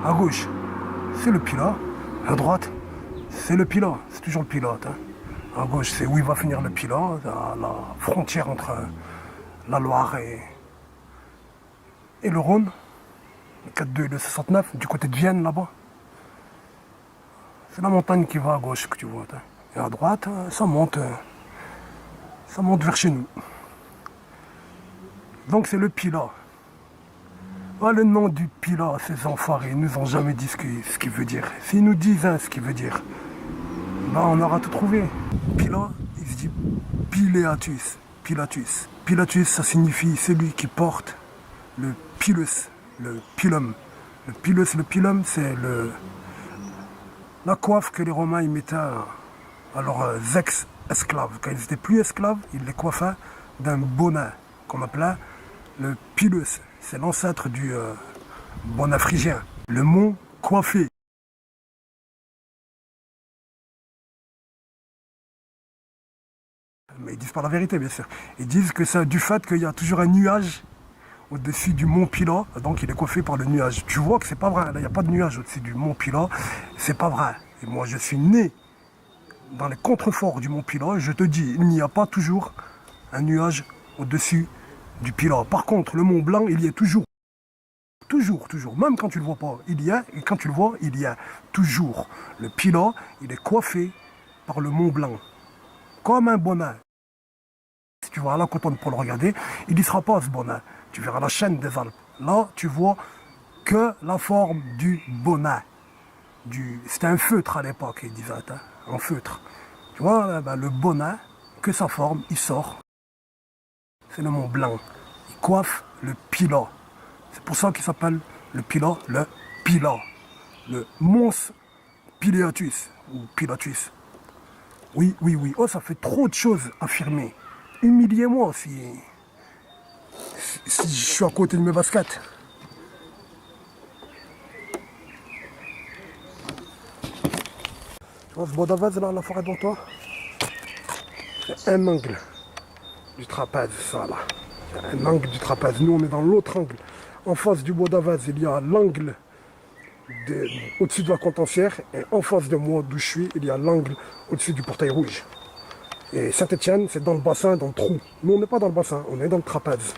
À gauche, c'est le Pilat. À droite, c'est le Pilat. C'est toujours le Pilat. Hein. À gauche, c'est où il va finir le Pilat, à la frontière entre la Loire et le Rhône. Le 4-2 et le 69, du côté de Vienne, là-bas. C'est la montagne qui va à gauche que tu vois. Hein. Et à droite, ça monte vers chez nous. Donc c'est le Pilat. Ah, le nom du Pilat, ces enfoirés, ils nous ont jamais dit ce qu'il veut dire. S'ils nous disent hein, ce qu'il veut dire, ben on aura tout trouvé. Pilat, il se dit Pileatus. Pilatus. Pilatus, ça signifie celui qui porte le pilus, le pilum. Le pilum, c'est la coiffe que les Romains ils mettaient à leurs ex-esclaves. Quand ils n'étaient plus esclaves, ils les coiffaient d'un bonnet qu'on appelait le pilus. C'est l'ancêtre du bonnet phrygien. Le mot coiffé. Mais ils disent pas la vérité, bien sûr. Ils disent que c'est du fait qu'il y a toujours un nuage au-dessus du mont Pilat, donc il est coiffé par le nuage. Tu vois que c'est pas vrai, là il n'y a pas de nuage au-dessus du mont Pilat, c'est pas vrai. Et moi je suis né dans les contreforts du mont Pilat, et je te dis, il n'y a pas toujours un nuage au-dessus du Pilat. Par contre, le mont Blanc, il y est toujours. Toujours, toujours. Même quand tu le vois pas, il y a, et quand tu le vois, il y a toujours. Le Pilat, il est coiffé par le mont Blanc, comme un bonnet. Si tu vas à la Cotonne pour le regarder, il n'y sera pas ce bonnet. Tu verras la chaîne des Alpes. Là, tu vois que la forme du bonnet. C'était un feutre à l'époque, ils disaient, hein, un feutre. Tu vois, ben, le bonnet, que sa forme, il sort. C'est le mont Blanc. Il coiffe le Pilat. C'est pour ça qu'il s'appelle le Pilat, le Mons Pileatus, ou Pilatus. Oui, oui, oui. Oh, ça fait trop de choses affirmées. Humiliez-moi si je suis à côté de mes baskets. Tu vois ce bois d'Avaz là, la forêt devant toi? C'est un angle du trapèze, ça là. C'est un angle du trapèze. Nous, on est dans l'autre angle. En face du bois d'Avaz, il y a l'angle au-dessus de la Contentière. Et en face de moi, d'où je suis, il y a l'angle au-dessus du portail rouge. Et Saint-Étienne, c'est dans le bassin, dans le trou. Nous, on n'est pas dans le bassin, on est dans le trapèze.